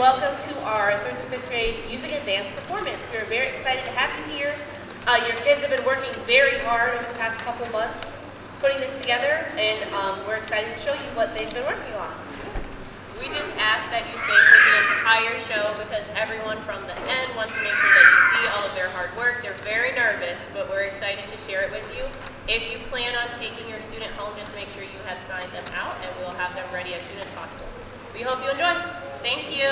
welcome to our 3rd through 5th grade music and dance performance. We're very excited to have you here. Your kids have been working very hard over the past couple months putting this together, and we're excited to show you what they've been working on. We just ask that you stay for the entire show because everyone from the end wants to make sure that you see all of their hard work. They're very nervous, but we're excited to share it with you. If you plan on taking your student home, just make sure you have signed them out, and we'll have them ready as soon as possible. We hope you enjoy. Thank you.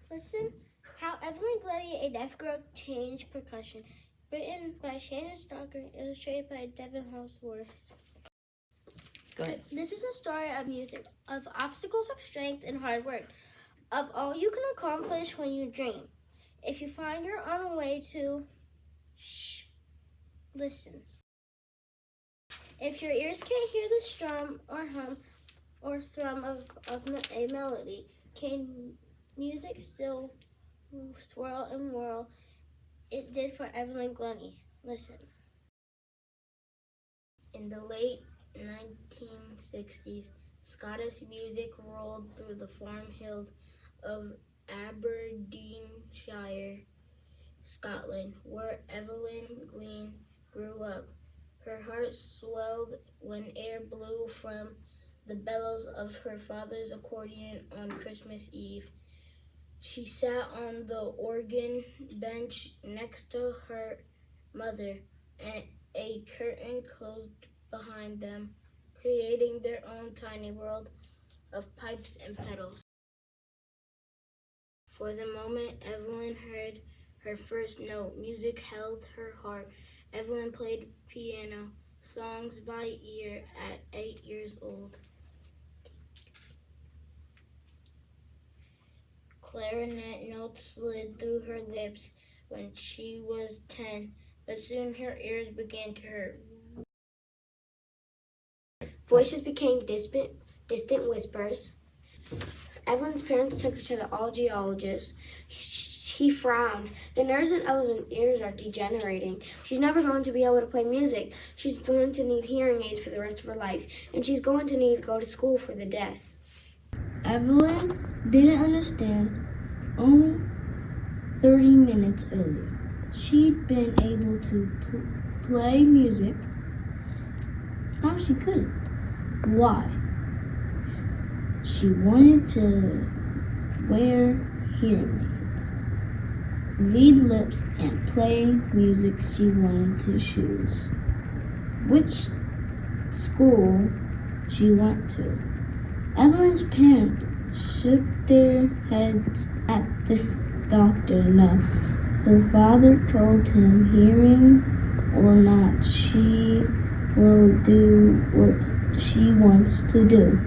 Listen how Evelyn Glennie, a deaf girl, changed percussion. Written by Shannon Stalker, illustrated by Devin Hawthorne. Go ahead. This is a story of music, of obstacles of strength and hard work, of all you can accomplish when you dream. If you find your own way to listen. If your ears can't hear the strum or hum or thrum of a melody, can music still swirl and whirl? It did for Evelyn Glennie. Listen. In the late 1960s, Scottish music rolled through the farm hills of Aberdeenshire, Scotland, where Evelyn Glennie grew up. Her heart swelled when air blew from the bellows of her father's accordion on Christmas Eve. She sat on the organ bench next to her mother, and a curtain closed behind them, creating their own tiny world of pipes and pedals. For the moment Evelyn heard her first note, music held her heart. Evelyn played piano songs by ear at 8 years old. Clarinet notes slid through her lips when she was 10, but soon her ears began to hurt. Voices became distant whispers. Evelyn's parents took her to the audiologist. He frowned. The nerves in Evelyn's ears are degenerating. She's never going to be able to play music. She's going to need hearing aids for the rest of her life, and she's going to need to go to school for the deaf. Evelyn didn't understand. Only 30 minutes earlier, she'd been able to play music. Now she couldn't. Why? She wanted to wear hearing aids, read lips, and play music she wanted to choose. Which school she went to. Evelyn's parents shook their heads at the doctor. No, her father told him, hearing or not, she will do what she wants to do.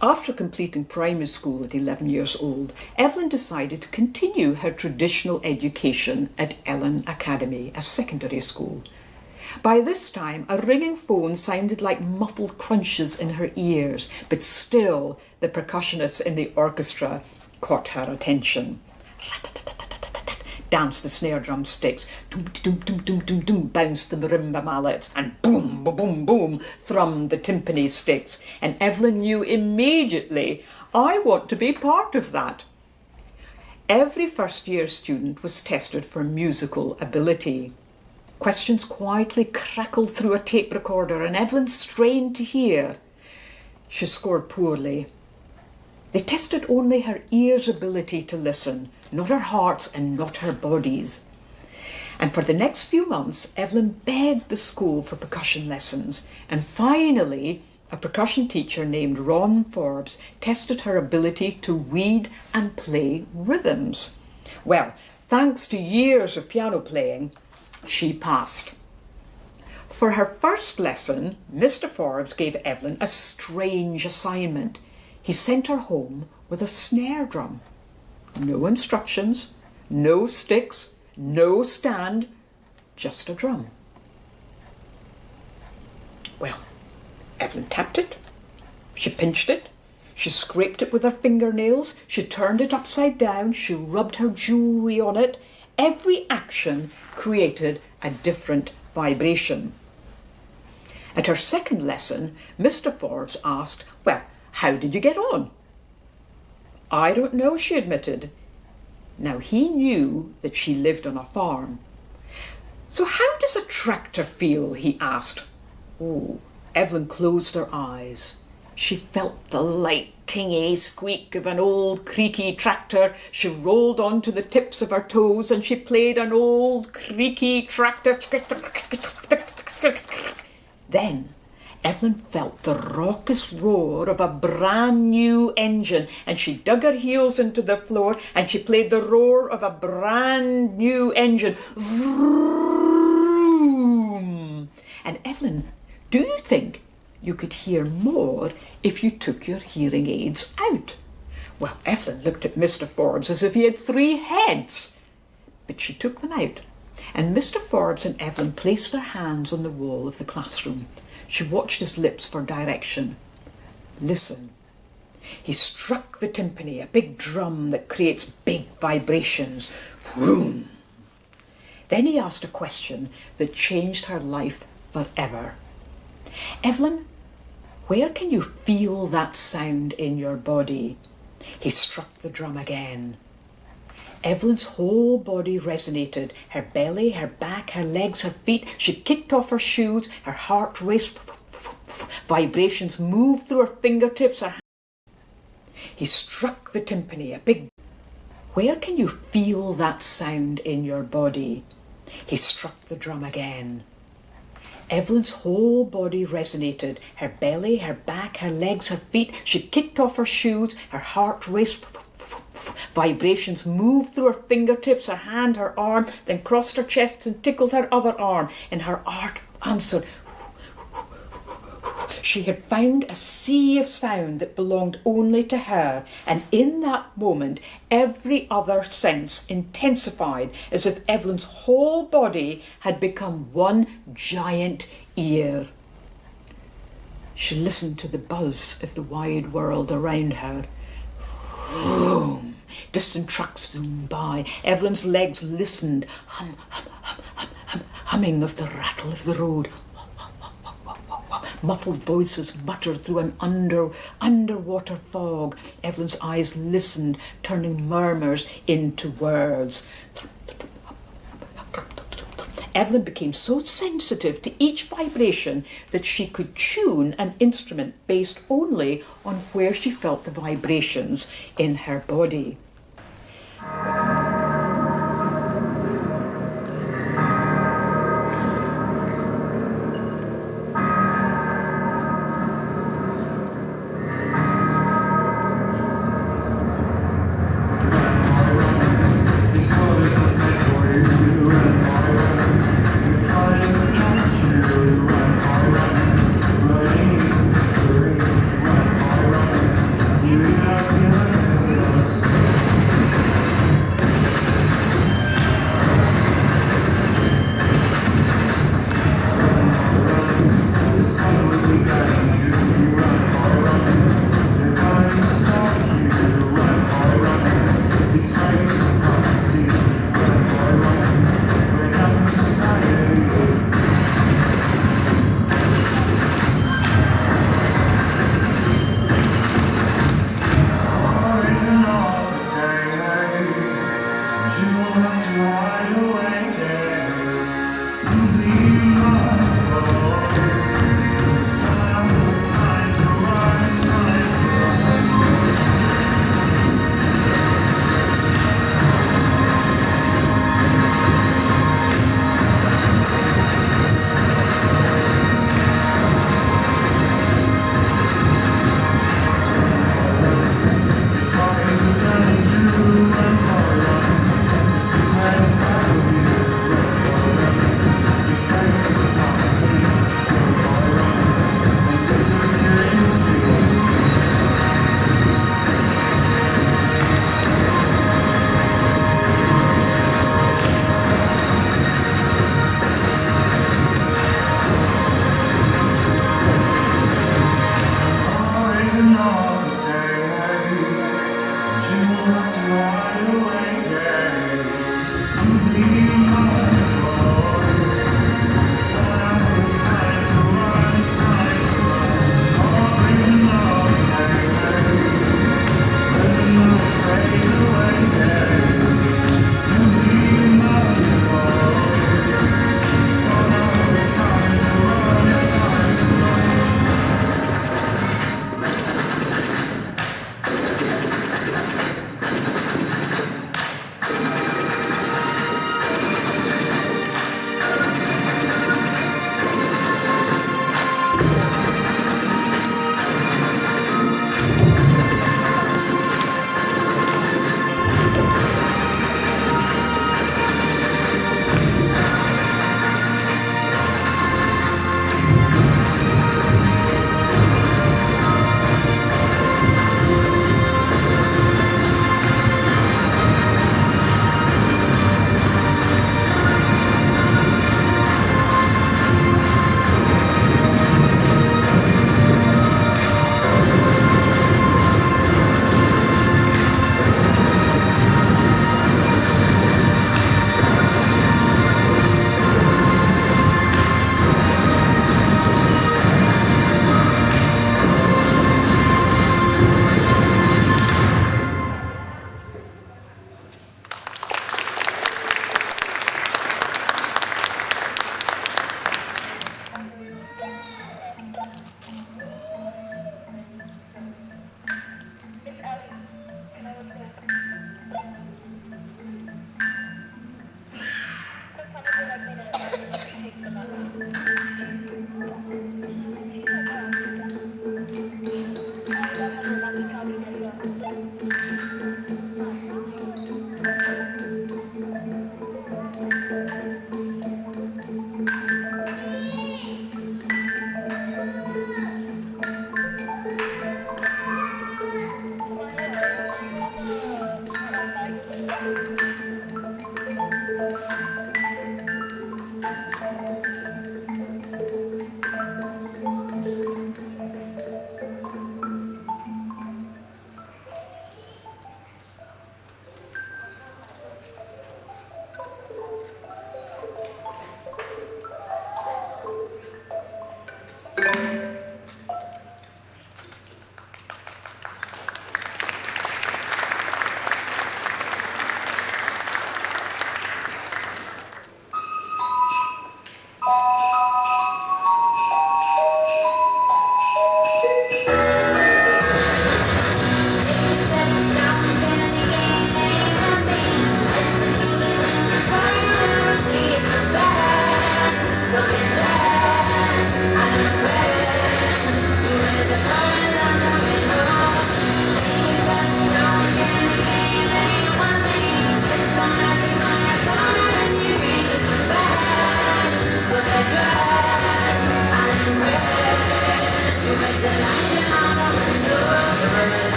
After completing primary school at 11 years old, Evelyn decided to continue her traditional education at Ellen Academy, a secondary school. By this time, a ringing phone sounded like muffled crunches in her ears, but still the percussionists in the orchestra caught her attention. Danced the snare drum sticks, doom doom doom doom doom doom, bounced the marimba mallet, and boom boom boom boom thrummed the timpani sticks. And Evelyn knew immediately, I want to be part of that. Every first-year student was tested for musical ability. Questions quietly crackled through a tape recorder, and Evelyn strained to hear. She scored poorly. They tested only her ears' ability to listen, not her heart's and not her body's. And for the next few months, Evelyn begged the school for percussion lessons. And finally, a percussion teacher named Ron Forbes tested her ability to read and play rhythms. Well, thanks to years of piano playing, she passed. For her first lesson, Mr. Forbes gave Evelyn a strange assignment. He sent her home with a snare drum. No instructions, no sticks, no stand, just a drum. Well, Evelyn tapped it, she pinched it, she scraped it with her fingernails, she turned it upside down, she rubbed her jewellery on it. Every action created a different vibration. At her second lesson, Mr. Forbes asked, well, how did you get on? I don't know, she admitted. Now he knew that she lived on a farm. So how does a tractor feel? He asked. Oh, Evelyn closed her eyes. She felt the light tingy squeak of an old creaky tractor. She rolled onto the tips of her toes and she played an old creaky tractor. Then Evelyn felt the raucous roar of a brand new engine, and she dug her heels into the floor and she played the roar of a brand new engine. Vroom! And Evelyn, do you think you could hear more if you took your hearing aids out? Well, Evelyn looked at Mr. Forbes as if he had 3 heads. But she took them out, and Mr. Forbes and Evelyn placed their hands on the wall of the classroom. She watched his lips for direction. Listen. He struck the timpani, a big drum that creates big vibrations. Vroom. Then he asked a question that changed her life forever. Evelyn, where can you feel that sound in your body? He struck the drum again. Evelyn's whole body resonated. Her belly, her back, her legs, her feet. She kicked off her shoes. Her heart raced. Vibrations moved through her fingertips. He struck the timpani, a big... Where can you feel that sound in your body? He struck the drum again. Evelyn's whole body resonated. Her belly, her back, her legs, her feet. She kicked off her shoes. Her heart raced. Vibrations moved through her fingertips, her hand, her arm, then crossed her chest and tickled her other arm. And her heart answered. She had found a sea of sound that belonged only to her, and in that moment every other sense intensified as if Evelyn's whole body had become one giant ear. She listened to the buzz of the wide world around her. Vroom. Distant trucks zoomed by. Evelyn's legs listened, humming of the rattle of the road. Muffled voices muttered through an underwater fog. Evelyn's eyes listened, turning murmurs into words. Evelyn became so sensitive to each vibration that she could tune an instrument based only on where she felt the vibrations in her body.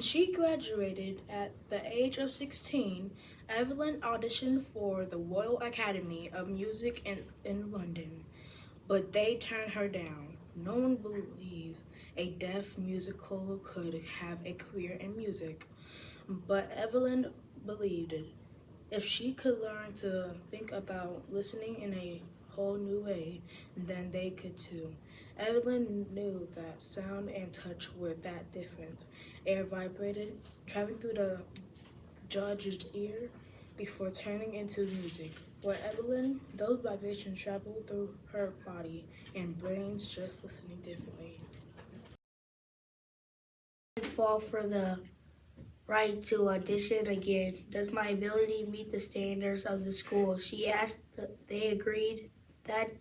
she graduated at the age of 16, Evelyn auditioned for the Royal Academy of Music in London, but they turned her down. No one believed a deaf musical could have a career in music, but Evelyn believed it. If she could learn to think about listening in a whole new way, then they could too. Evelyn knew that sound and touch were that different. Air vibrated, traveling through the judge's ear before turning into music. For Evelyn, those vibrations traveled through her body and brains just listening differently. I'd fall for the right to audition again. Does my ability meet the standards of the school? She asked. They agreed that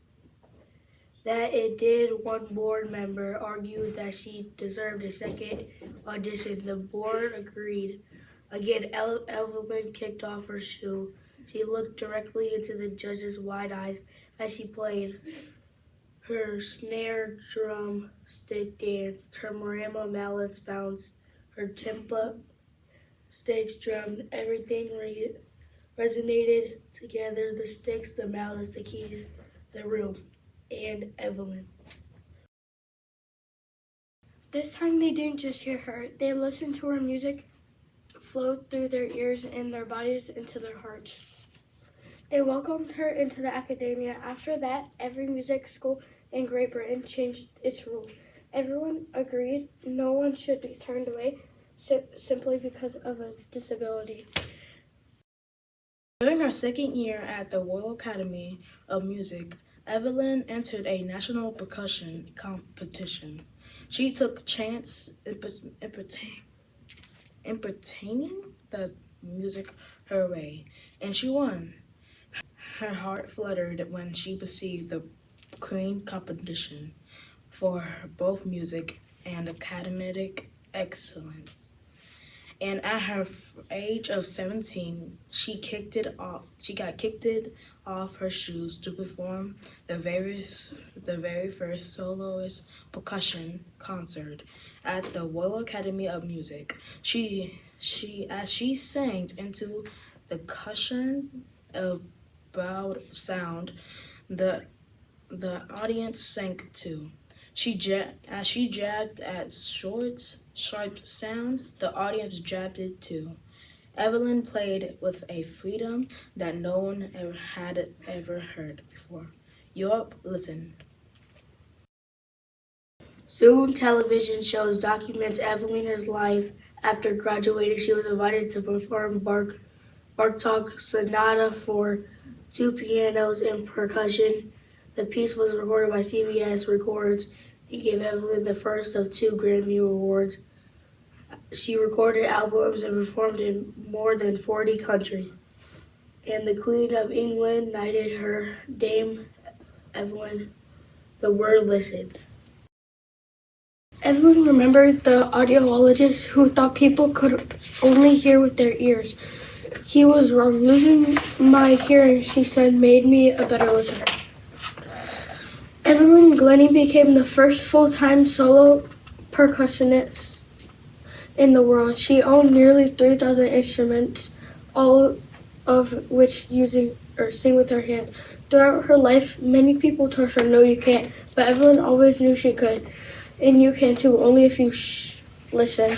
it did. One board member argued that she deserved a second audition. The board agreed. Again, Evelyn kicked off her shoe. She looked directly into the judge's wide eyes as she played. Her snare drum stick danced. Her marimba mallets bounced. Her timpa sticks drummed. Everything resonated together. The sticks, the mallets, the keys, the room, and Evelyn. This time they didn't just hear her, they listened to her music flow through their ears and their bodies into their hearts. They welcomed her into the academia. After that, every music school in Great Britain changed its rules. Everyone agreed no one should be turned away simply because of a disability. During her second year at the Royal Academy of Music, Evelyn entered a national percussion competition. She took chance entertaining the music her way, and she won. Her heart fluttered when she received the Queen competition for both music and academic excellence. And at her age of 17, she got kicked off her shoes to perform the very first soloist percussion concert at the Royal Academy of Music. As she sang into the cushion of bowed sound, the audience sang too. As she jabbed at Short's sharp sound, the audience jabbed it too. Evelyn played with a freedom that no one had ever heard before. Europe listened. Soon, television shows documents Evelina's life. After graduating, she was invited to perform Bartok Sonata for two pianos and percussion. The piece was recorded by CBS Records and gave Evelyn the first of 2 Grammy Awards. She recorded albums and performed in more than 40 countries. And the Queen of England knighted her, Dame Evelyn. The world listened. Evelyn remembered the audiologist who thought people could only hear with their ears. He was wrong. Losing my hearing, she said, made me a better listener. Evelyn Glennie became the first full-time solo percussionist in the world. She owned nearly 3,000 instruments, all of which sing with her hand. Throughout her life, many people told her, "No, you can't," but Evelyn always knew she could. And you can too, only if you listen.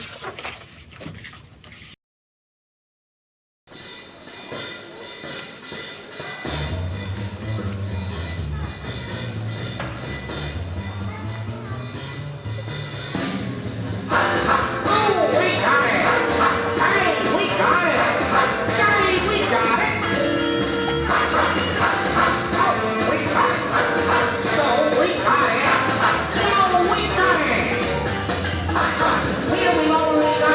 We only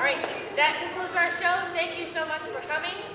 All right, that concludes our show. Thank you so much for coming.